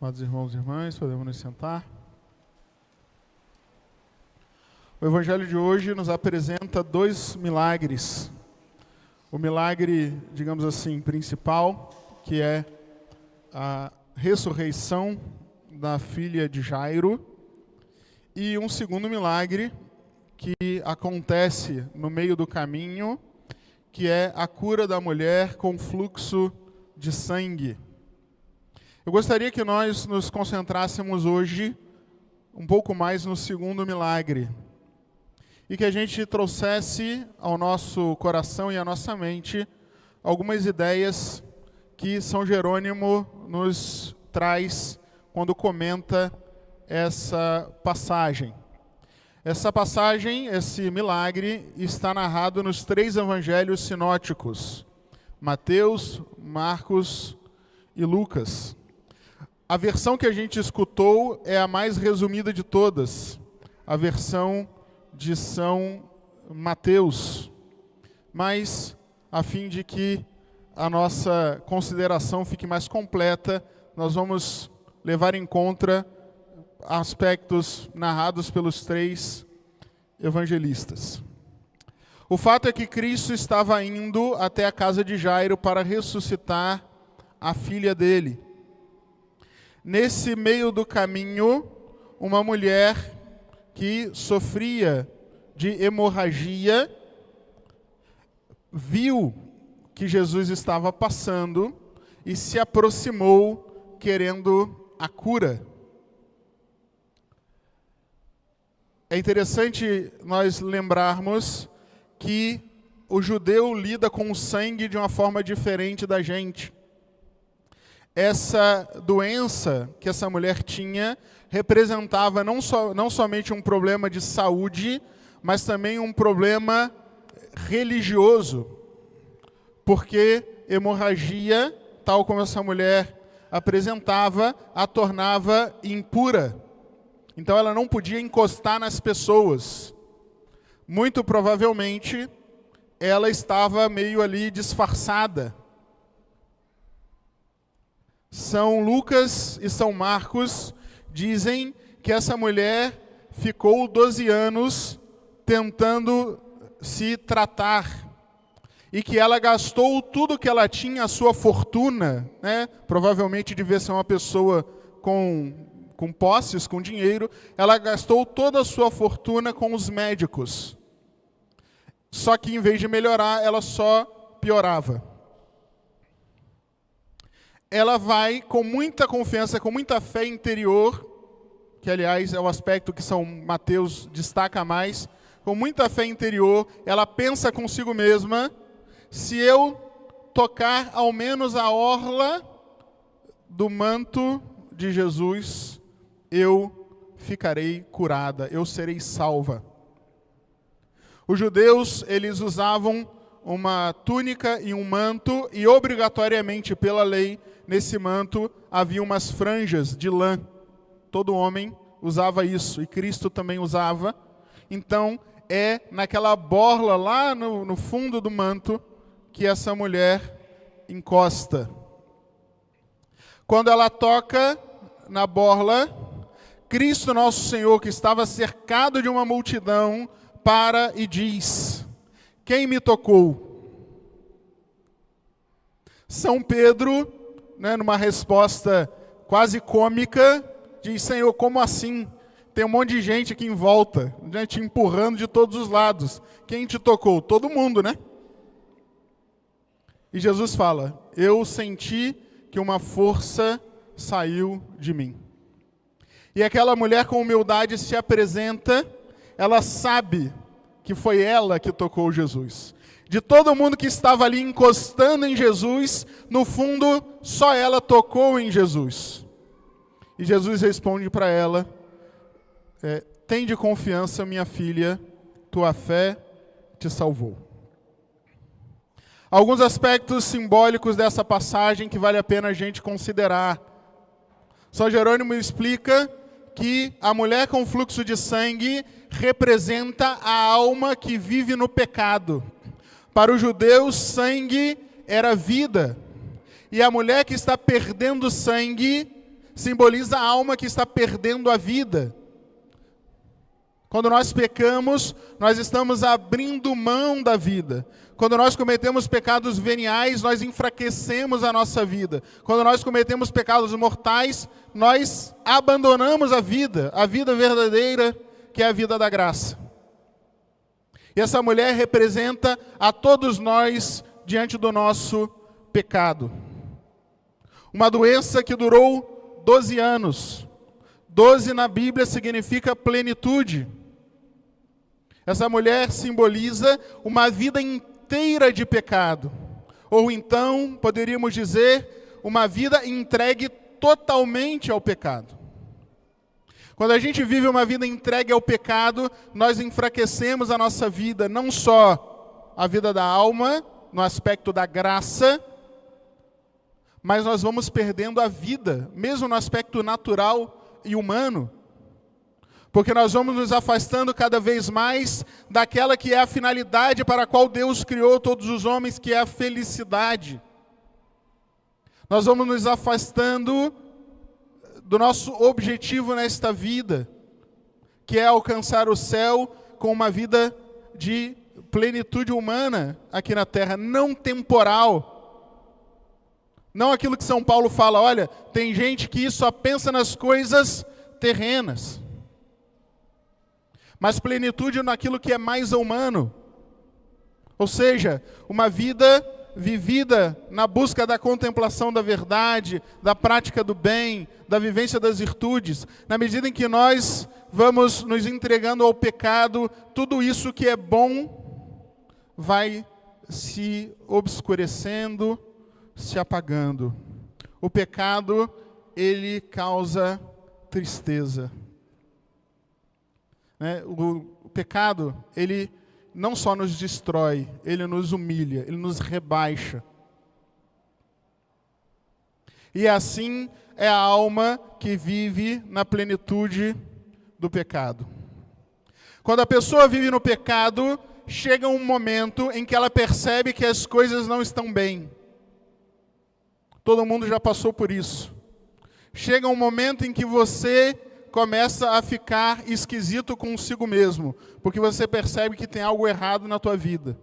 Amados irmãos e irmãs, podemos nos sentar. O Evangelho de hoje nos apresenta dois milagres. O milagre, digamos assim, principal, que é a ressurreição da filha de Jairo, e um segundo milagre que acontece no meio do caminho, que é a cura da mulher com fluxo de sangue. Eu gostaria que nós nos concentrássemos hoje um pouco mais no segundo milagre e que a gente trouxesse ao nosso coração e à nossa mente algumas ideias que São Jerônimo nos traz quando comenta essa passagem. Essa passagem, esse milagre, está narrado nos 3 evangelhos sinóticos: Mateus, Marcos e Lucas. A versão que a gente escutou é a mais resumida de todas, a versão de São Mateus. Mas, a fim de que a nossa consideração fique mais completa, nós vamos levar em conta aspectos narrados pelos 3 evangelistas. O fato é que Cristo estava indo até a casa de Jairo para ressuscitar a filha dele. Nesse meio do caminho, uma mulher que sofria de hemorragia viu que Jesus estava passando e se aproximou querendo a cura. É interessante nós lembrarmos que o judeu lida com o sangue de uma forma diferente da gente. Essa doença que essa mulher tinha representava não somente um problema de saúde, mas também um problema religioso, porque hemorragia, tal como essa mulher apresentava, a tornava impura. Então ela não podia encostar nas pessoas. Muito provavelmente ela estava meio ali disfarçada. São Lucas e São Marcos dizem que essa mulher ficou 12 anos tentando se tratar e que ela gastou tudo que ela tinha, a sua fortuna, né? Provavelmente devia ser uma pessoa com posses, com dinheiro. Ela gastou toda a sua fortuna com os médicos. Só que em vez de melhorar, ela só piorava. Ela vai com muita confiança, com muita fé interior, que aliás é o aspecto que São Mateus destaca mais, com muita fé interior, ela pensa consigo mesma: se eu tocar ao menos a orla do manto de Jesus, eu ficarei curada, eu serei salva. Os judeus, eles usavam uma túnica e um manto, e obrigatoriamente pela lei, nesse manto havia umas franjas de lã. Todo homem usava isso, e Cristo também usava. Então, é naquela borla lá no fundo do manto que essa mulher encosta. Quando ela toca na borla, Cristo nosso Senhor, que estava cercado de uma multidão, para e diz: quem me tocou? São Pedro, numa resposta quase cômica, diz: Senhor, como assim? Tem um monte de gente aqui em volta, né, te empurrando de todos os lados. Quem te tocou? Todo mundo, né? E Jesus fala: eu senti que uma força saiu de mim. E aquela mulher com humildade se apresenta, ela sabe que foi ela que tocou Jesus. De todo mundo que estava ali encostando em Jesus, no fundo, só ela tocou em Jesus. E Jesus responde para ela: tende confiança, minha filha, tua fé te salvou. Alguns aspectos simbólicos dessa passagem que vale a pena a gente considerar. São Jerônimo explica que a mulher com fluxo de sangue representa a alma que vive no pecado. Para os judeus, sangue era vida. E a mulher que está perdendo sangue simboliza a alma que está perdendo a vida. Quando nós pecamos, nós estamos abrindo mão da vida. Quando nós cometemos pecados veniais, nós enfraquecemos a nossa vida. Quando nós cometemos pecados mortais, nós abandonamos a vida verdadeira, que é a vida da graça. E essa mulher representa a todos nós diante do nosso pecado. Uma doença que durou 12 anos. 12 na Bíblia significa plenitude. Essa mulher simboliza uma vida inteira de pecado. Ou então, poderíamos dizer, uma vida entregue totalmente ao pecado. Quando a gente vive uma vida entregue ao pecado, nós enfraquecemos a nossa vida, não só a vida da alma, no aspecto da graça, mas nós vamos perdendo a vida, mesmo no aspecto natural e humano. Porque nós vamos nos afastando cada vez mais daquela que é a finalidade para a qual Deus criou todos os homens, que é a felicidade. Nós vamos nos afastando do nosso objetivo nesta vida, que é alcançar o céu com uma vida de plenitude humana aqui na terra, não temporal. Não aquilo que São Paulo fala, olha, tem gente que só pensa nas coisas terrenas. Mas plenitude naquilo que é mais humano. Ou seja, uma vida vivida na busca da contemplação da verdade, da prática do bem, da vivência das virtudes. Na medida em que nós vamos nos entregando ao pecado, tudo isso que é bom vai se obscurecendo, se apagando. O pecado, ele causa tristeza. O pecado, ele não só nos destrói, ele nos humilha, ele nos rebaixa. E assim é a alma que vive na plenitude do pecado. Quando a pessoa vive no pecado, chega um momento em que ela percebe que as coisas não estão bem. Todo mundo já passou por isso. Chega um momento em que você começa a ficar esquisito consigo mesmo, porque você percebe que tem algo errado na tua vida.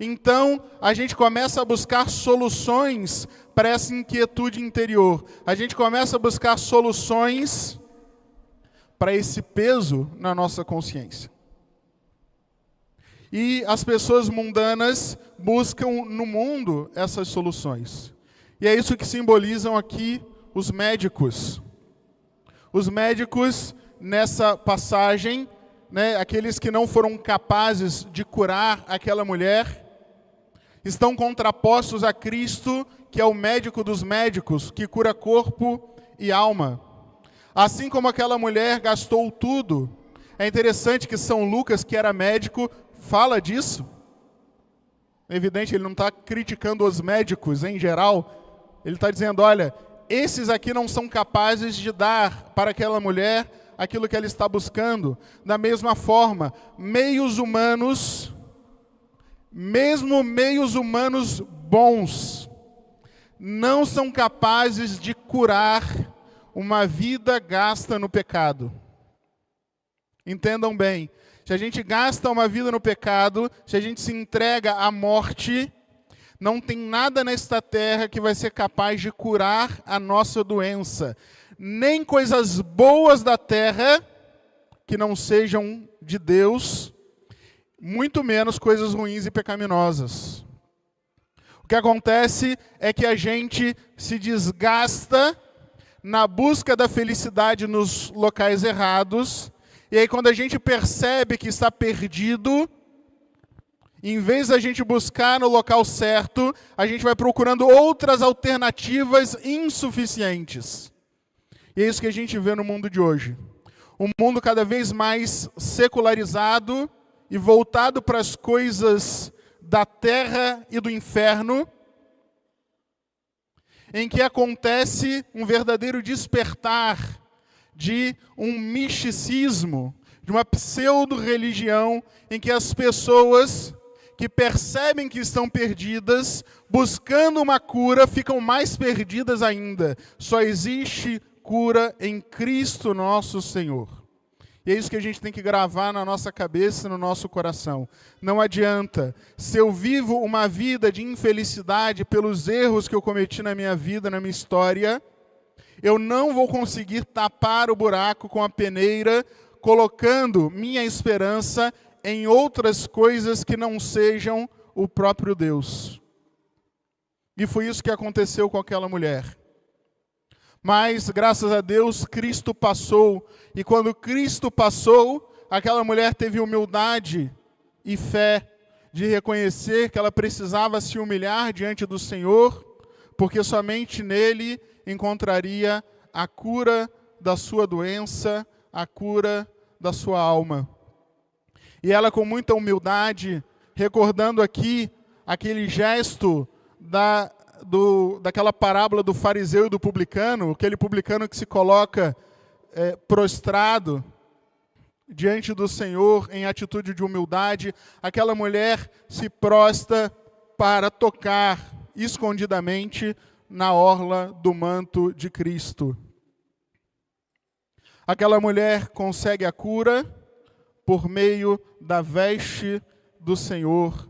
Então, a gente começa a buscar soluções para essa inquietude interior. A gente começa a buscar soluções para esse peso na nossa consciência. E as pessoas mundanas buscam no mundo essas soluções. E é isso que simbolizam aqui os médicos. Os médicos, nessa passagem, aqueles que não foram capazes de curar aquela mulher, estão contrapostos a Cristo, que é o médico dos médicos, que cura corpo e alma. Assim como aquela mulher gastou tudo, é interessante que São Lucas, que era médico, fala disso. É evidente, ele não está criticando os médicos em geral, ele está dizendo, olha, esses aqui não são capazes de dar para aquela mulher aquilo que ela está buscando. Da mesma forma, meios humanos, mesmo meios humanos bons, não são capazes de curar uma vida gasta no pecado. Entendam bem, se a gente gasta uma vida no pecado, se a gente se entrega à morte, não tem nada nesta terra que vai ser capaz de curar a nossa doença. Nem coisas boas da terra, que não sejam de Deus, muito menos coisas ruins e pecaminosas. O que acontece é que a gente se desgasta na busca da felicidade nos locais errados, e aí quando a gente percebe que está perdido, em vez da gente buscar no local certo, a gente vai procurando outras alternativas insuficientes. E é isso que a gente vê no mundo de hoje. Um mundo cada vez mais secularizado e voltado para as coisas da terra e do inferno, em que acontece um verdadeiro despertar de um misticismo, de uma pseudo-religião, em que as pessoas que percebem que estão perdidas, buscando uma cura, ficam mais perdidas ainda. Só existe cura em Cristo nosso Senhor. E é isso que a gente tem que gravar na nossa cabeça e no nosso coração. Não adianta. Se eu vivo uma vida de infelicidade pelos erros que eu cometi na minha vida, na minha história, eu não vou conseguir tapar o buraco com a peneira, colocando minha esperança em outras coisas que não sejam o próprio Deus. E foi isso que aconteceu com aquela mulher. Mas, graças a Deus, Cristo passou. E quando Cristo passou, aquela mulher teve humildade e fé de reconhecer que ela precisava se humilhar diante do Senhor, porque somente nele encontraria a cura da sua doença, a cura da sua alma. E ela, com muita humildade, recordando aqui aquele gesto daquela parábola do fariseu e do publicano, aquele publicano que se coloca prostrado diante do Senhor em atitude de humildade, aquela mulher se prostra para tocar escondidamente na orla do manto de Cristo. Aquela mulher consegue a cura por meio da veste do Senhor,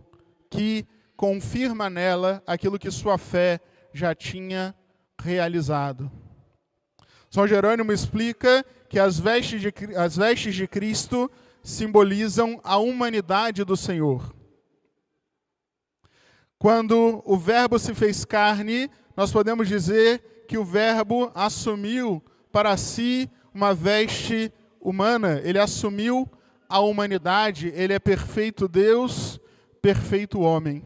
que confirma nela aquilo que sua fé já tinha realizado. São Jerônimo explica que as vestes de Cristo simbolizam a humanidade do Senhor. Quando o Verbo se fez carne, nós podemos dizer que o Verbo assumiu para si uma veste humana. Ele assumiu a humanidade. Ele é perfeito Deus, perfeito homem.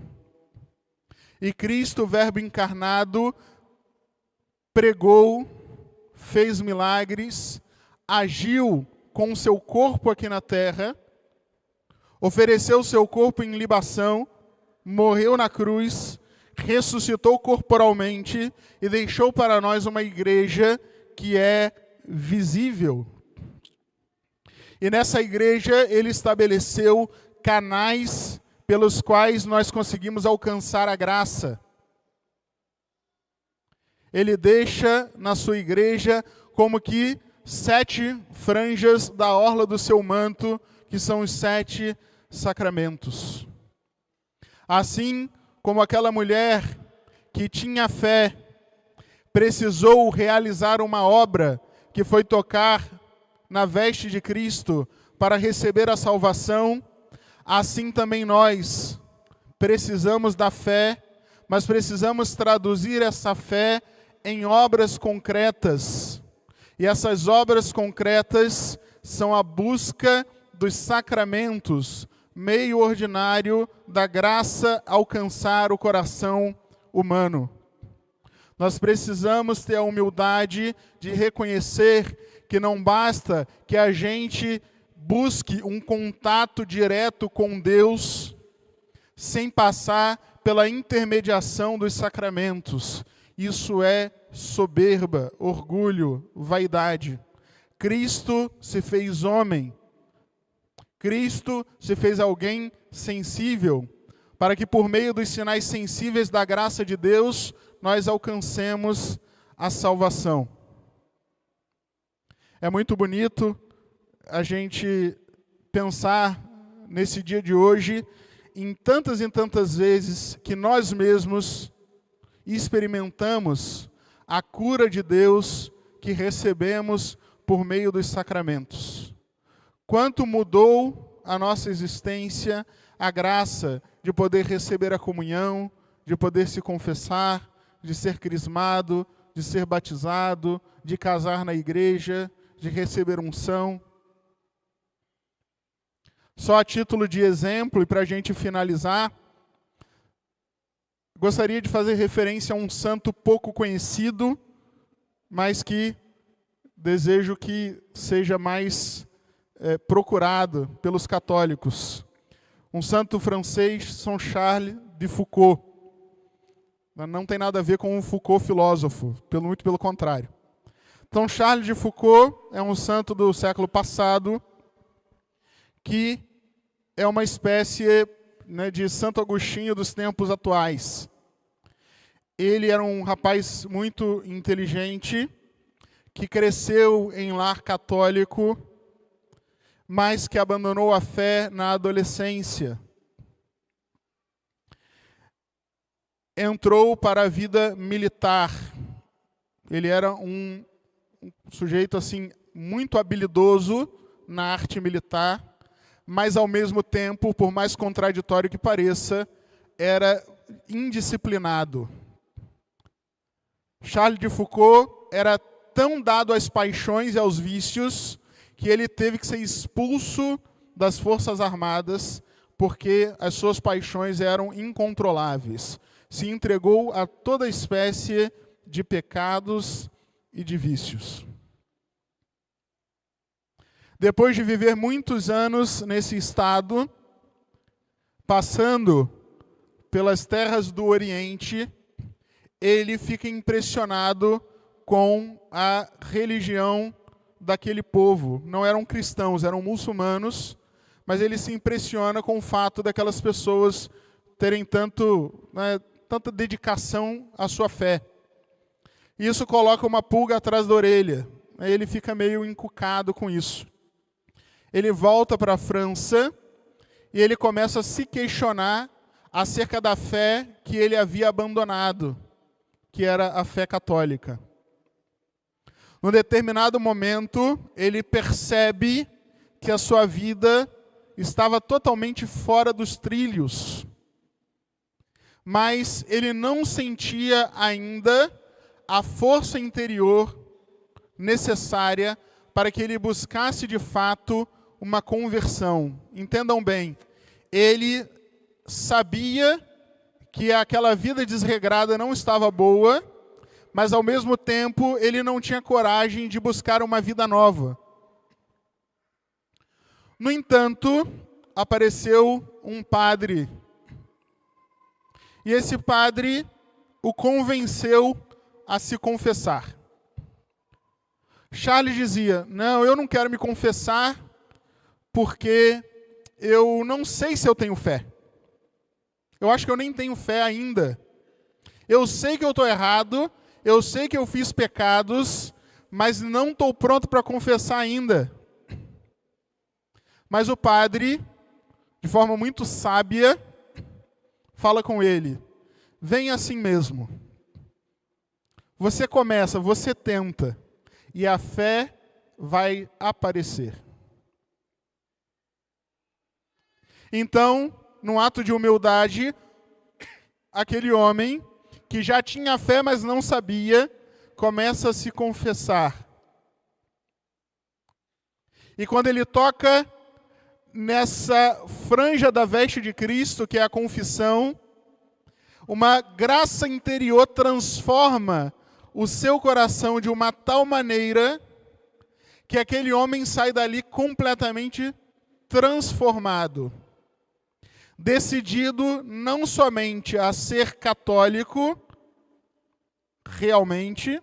E Cristo, o Verbo encarnado, pregou, fez milagres, agiu com o seu corpo aqui na terra, ofereceu o seu corpo em libação, morreu na cruz, ressuscitou corporalmente e deixou para nós uma igreja que é visível. E nessa igreja ele estabeleceu canais pelos quais nós conseguimos alcançar a graça. Ele deixa na sua igreja como que 7 franjas da orla do seu manto, que são os 7 sacramentos. Assim como aquela mulher que tinha fé, precisou realizar uma obra, que foi tocar na veste de Cristo para receber a salvação, assim também nós precisamos da fé, mas precisamos traduzir essa fé em obras concretas. E essas obras concretas são a busca dos sacramentos, meio ordinário da graça alcançar o coração humano. Nós precisamos ter a humildade de reconhecer que não basta que a gente busque um contato direto com Deus sem passar pela intermediação dos sacramentos. Isso é soberba, orgulho, vaidade. Cristo se fez homem. Cristo se fez alguém sensível, para que por meio dos sinais sensíveis da graça de Deus, nós alcancemos a salvação. É muito bonito a gente pensar nesse dia de hoje em tantas e tantas vezes que nós mesmos experimentamos a cura de Deus que recebemos por meio dos sacramentos. Quanto mudou a nossa existência, a graça de poder receber a comunhão, de poder se confessar, de ser crismado, de ser batizado, de casar na igreja, de receber unção. Só a título de exemplo, e para a gente finalizar, gostaria de fazer referência a um santo pouco conhecido, mas que desejo que seja mais procurado pelos católicos. Um santo francês, São Charles de Foucault. Não tem nada a ver com um Foucault filósofo, muito pelo contrário. Então, Charles de Foucault é um santo do século passado que é uma espécie de Santo Agostinho dos tempos atuais. Ele era um rapaz muito inteligente, que cresceu em lar católico, mas que abandonou a fé na adolescência. Entrou para a vida militar. Ele era um sujeito assim muito habilidoso na arte militar, mas ao mesmo tempo, por mais contraditório que pareça, era indisciplinado. Charles de Foucault era tão dado às paixões e aos vícios que ele teve que ser expulso das Forças Armadas porque as suas paixões eram incontroláveis. Se entregou a toda espécie de pecados e de vícios. Depois de viver muitos anos nesse estado, passando pelas terras do Oriente, ele fica impressionado com a religião daquele povo. Não eram cristãos, eram muçulmanos, mas ele se impressiona com o fato daquelas pessoas terem tanta dedicação à sua fé. Isso coloca uma pulga atrás da orelha. Ele fica meio encucado com isso. Ele volta para a França e ele começa a se questionar acerca da fé que ele havia abandonado, que era a fé católica. Num determinado momento, ele percebe que a sua vida estava totalmente fora dos trilhos, mas ele não sentia ainda a força interior necessária para que ele buscasse de fato uma conversão. Entendam bem, ele sabia que aquela vida desregrada não estava boa, mas ao mesmo tempo ele não tinha coragem de buscar uma vida nova. No entanto, apareceu um padre, e esse padre o convenceu a se confessar. Charles dizia: não, eu não quero me confessar porque eu não sei se eu tenho fé. Eu acho que eu nem tenho fé ainda. Eu sei que eu estou errado, eu sei que eu fiz pecados, mas não estou pronto para confessar ainda. Mas o padre, de forma muito sábia, fala com ele: vem assim mesmo. Você começa, você tenta, e a fé vai aparecer. Então, num ato de humildade, aquele homem, que já tinha fé, mas não sabia, começa a se confessar. E quando ele toca nessa franja da veste de Cristo, que é a confissão, uma graça interior transforma o seu coração de uma tal maneira que aquele homem sai dali completamente transformado. Decidido não somente a ser católico, realmente,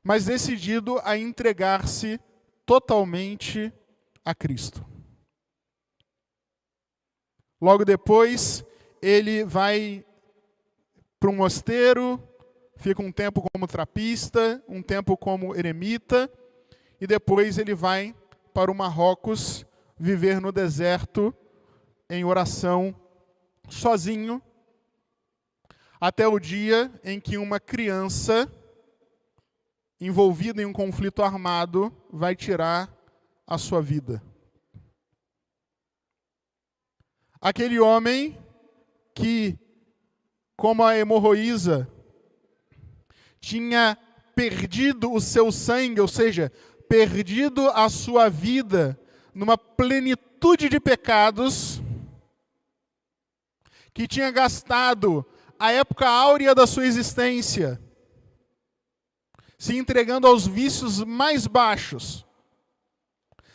mas decidido a entregar-se totalmente a Cristo. Logo depois, ele vai para um mosteiro, fica um tempo como trapista, um tempo como eremita, e depois ele vai para o Marrocos viver no deserto, em oração, sozinho, até o dia em que uma criança envolvida em um conflito armado vai tirar a sua vida. Aquele homem que, como a hemorroísa, tinha perdido o seu sangue, ou seja, perdido a sua vida numa plenitude de pecados, que tinha gastado a época áurea da sua existência se entregando aos vícios mais baixos,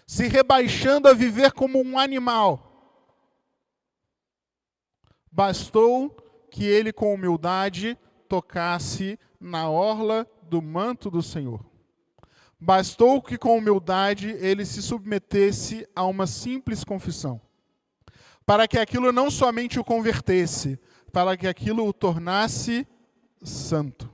se rebaixando a viver como um animal. Bastou que ele, com humildade, tocasse na orla do manto do Senhor. Bastou que, com humildade, ele se submetesse a uma simples confissão, para que aquilo não somente o convertesse, para que aquilo o tornasse santo.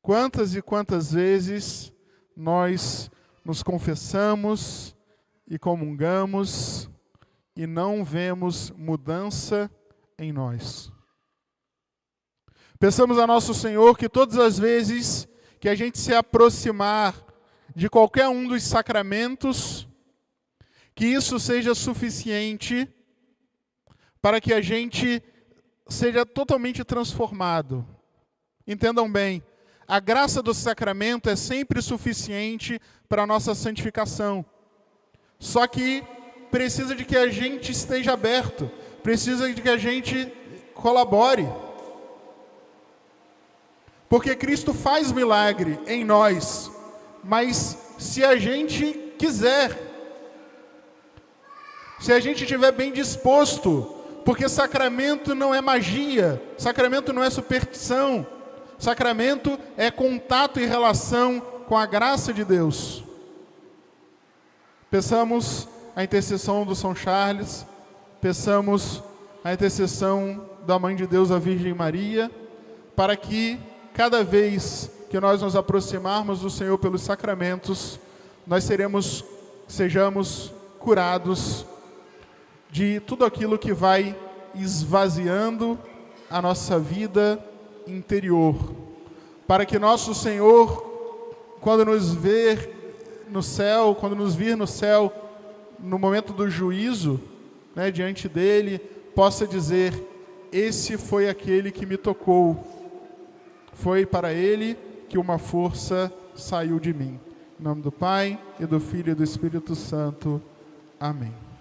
Quantas e quantas vezes nós nos confessamos e comungamos e não vemos mudança em nós. Peçamos a nosso Senhor que todas as vezes que a gente se aproximar de qualquer um dos sacramentos, que isso seja suficiente para que a gente seja totalmente transformado. Entendam bem, a graça do sacramento é sempre suficiente para a nossa santificação. Só que precisa de que a gente esteja aberto, precisa de que a gente colabore. Porque Cristo faz milagre em nós, mas se a gente quiser, se a gente estiver bem disposto, porque sacramento não é magia, sacramento não é superstição, sacramento é contato e relação com a graça de Deus. Peçamos a intercessão do São Charles, peçamos a intercessão da Mãe de Deus, a Virgem Maria, para que cada vez que nós nos aproximarmos do Senhor pelos sacramentos, nós sejamos curados de tudo aquilo que vai esvaziando a nossa vida interior, para que nosso Senhor, quando nos ver no céu, quando nos vir no céu, no momento do juízo, diante dele, possa dizer: esse foi aquele que me tocou, foi para ele que uma força saiu de mim. Em nome do Pai, e do Filho e do Espírito Santo. Amém.